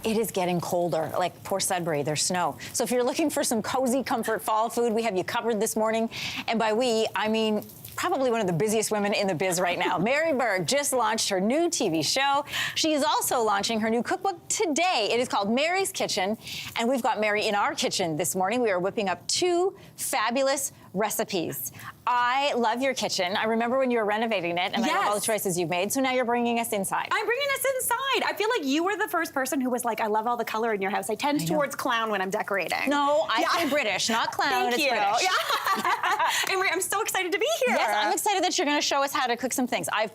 it is getting colder. Like poor Sudbury, there's snow. So if you're looking for some cozy comfort fall food, we have you covered this morning. And by we, I mean probably one of the busiest women in the biz right now. Mary Berg just launched her new TV show. She is also launching her new cookbook today. It is called Mary's Kitchen, and we've got Mary in our kitchen this morning. We are whipping up 2 fabulous recipes. I love your kitchen. I remember when you were renovating it, and I love all the choices you've made. So now you're bringing us inside. I'm bringing us inside. I feel like you were the first person who was like, I love all the color in your house. I tend towards clown when I'm decorating. No, I say British, not clown. Thank you. British. Yeah. Anne-Marie, I'm so excited to be here. Yes, I'm excited that you're going to show us how to cook some things. I've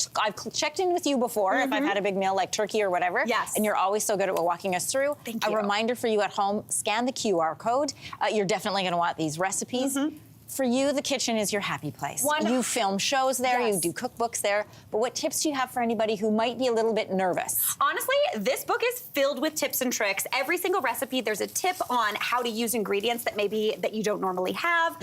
checked in with you before if I've had a big meal like turkey or whatever. Yes. And you're always so good at walking us through. Thank you. A reminder for you at home, scan the QR code. You're definitely going to want these recipes. For you, the kitchen is your happy place. You film shows there, you do cookbooks there, but what tips do you have for anybody who might be a little bit nervous? Honestly, this book is filled with tips and tricks. Every single recipe, there's a tip on how to use ingredients that you don't normally have.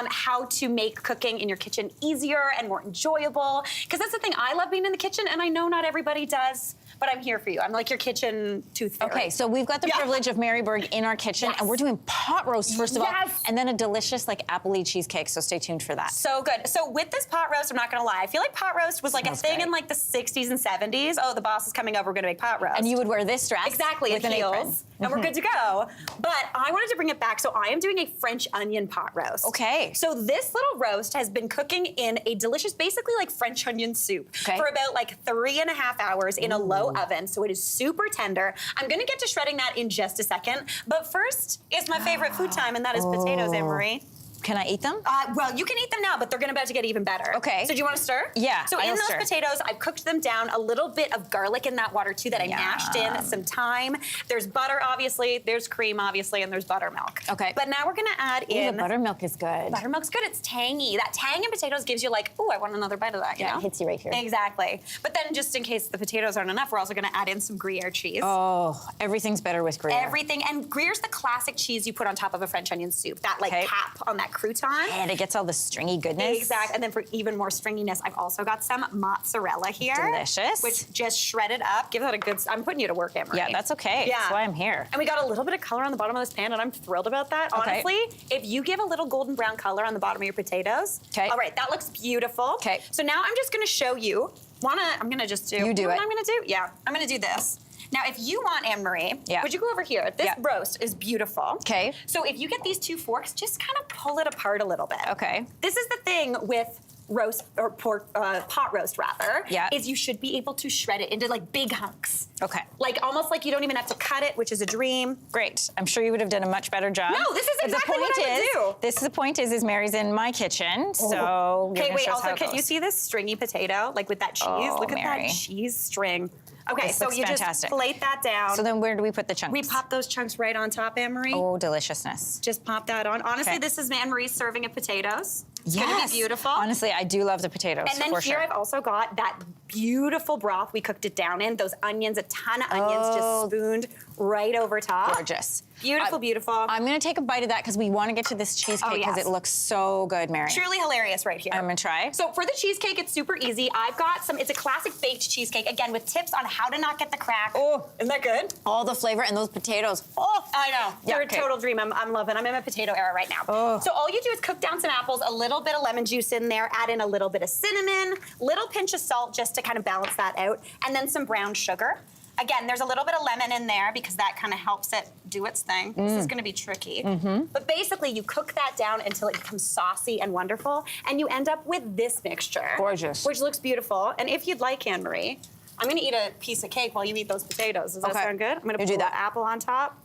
How to make cooking in your kitchen easier and more enjoyable. Because that's the thing, I love being in the kitchen, and I know not everybody does, but I'm here for you. I'm like your kitchen tooth fairy. Okay, so we've got the privilege of Mary Berg in our kitchen, and we're doing pot roast first of all, and then a delicious like apple-y cheesecake, so stay tuned for that. So good. So with this pot roast, I'm not gonna lie, I feel like pot roast was like a thing in like the 60s and 70s. Oh, the boss is coming over, we're gonna make pot roast. And you would wear this dress. Exactly, with an apron. And we're good to go. But I wanted to bring it back, so I am doing a French onion pot roast. Okay. So this little roast has been cooking in a delicious, basically like French onion soup for about like 3.5 hours in a low oven. So it is super tender. I'm gonna get to shredding that in just a second. But first is my favorite food time, and that is potatoes, Anne-Marie. Can I eat them? Well, you can eat them now, but they're about to get even better. Okay. So do you want to stir? Yeah, So in those potatoes, I've cooked them down, a little bit of garlic in that water too that I mashed in, some thyme. There's butter, obviously. There's cream, obviously, and there's buttermilk. Okay. But now we're gonna add in. The buttermilk is good. Buttermilk's good. It's tangy. That tang in potatoes gives you like, oh, I want another bite of that. You know? It hits you right here. Exactly. But then, just in case the potatoes aren't enough, we're also gonna add in some Gruyere cheese. Oh, everything's better with Gruyere. Everything, and Gruyère's the classic cheese you put on top of a French onion soup. That like cap on that crouton. And it gets all the stringy goodness. Exactly, and then for even more stringiness, I've also got some mozzarella here. Delicious. Which just shredded up. Give that a good, I'm putting you to work, Anne-Marie. Yeah, that's okay. Yeah. That's why I'm here. And we got a little bit of color on the bottom of this pan, and I'm thrilled about that. Honestly, if you give a little golden brown color on the bottom of your potatoes, all right, that looks beautiful. Okay. So now I'm just gonna show you, I'm gonna just do. You do it. I'm gonna do, I'm gonna do this. Now, if you want, Anne-Marie, would you go over here? This roast is beautiful. Okay. So if you get these 2 forks, just kind of pull it apart a little bit. Okay. This is the thing with roast, or pork, pot roast rather, is you should be able to shred it into like big hunks. Okay. Like almost like you don't even have to cut it, which is a dream. Great. I'm sure you would have done a much better job. No, this is exactly what I would do. The point is Mary's in my kitchen, so okay, wait, also, can you see this stringy potato? Like with that cheese? Look at that cheese string. Okay, so you just plate that down. So then where do we put the chunks? We pop those chunks right on top, Anne-Marie. Oh, deliciousness. Just pop that on. Honestly, this is Anne-Marie's serving of potatoes. It's gonna be beautiful. Honestly, I do love the potatoes, and then here I've also got that beautiful broth we cooked it down in. Those onions, a ton of onions just spooned right over top. Gorgeous. Beautiful, beautiful. I'm gonna take a bite of that because we want to get to this cheesecake because it looks so good, Mary. Truly hilarious right here. I'm gonna try. So for the cheesecake, it's super easy. I've got it's a classic baked cheesecake, again, with tips on how to not get the crack. Oh, isn't that good? All the flavor and those potatoes. Oh, I know. They're a total dream. I'm loving. I'm in my potato era right now. So all you do is cook down some apples, a little bit of lemon juice in there, add in a little bit of cinnamon, little pinch of salt just to kind of balance that out, and then some brown sugar. Again, there's a little bit of lemon in there because that kind of helps it do its thing. This is gonna be tricky. But basically, you cook that down until it becomes saucy and wonderful, and you end up with this mixture. Gorgeous. Which looks beautiful. And if you'd like, Anne-Marie, I'm gonna eat a piece of cake while you eat those potatoes. Does that sound good? I'm gonna put that apple on top,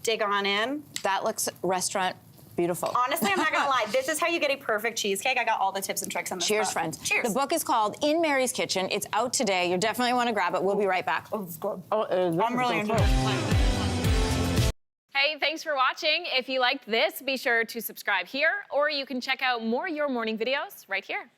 dig on in. That looks restaurant beautiful. Honestly, I'm not gonna lie. This is how you get a perfect cheesecake. I got all the tips and tricks on this Cheers, book. friends. Cheers. The book is called In Mary's Kitchen. It's out today. You definitely want to grab it. We'll be right back. Oh, it's good. I'm really enjoying it. Hey, thanks for watching. If you liked this, be sure to subscribe here, or you can check out more Your Morning videos right here.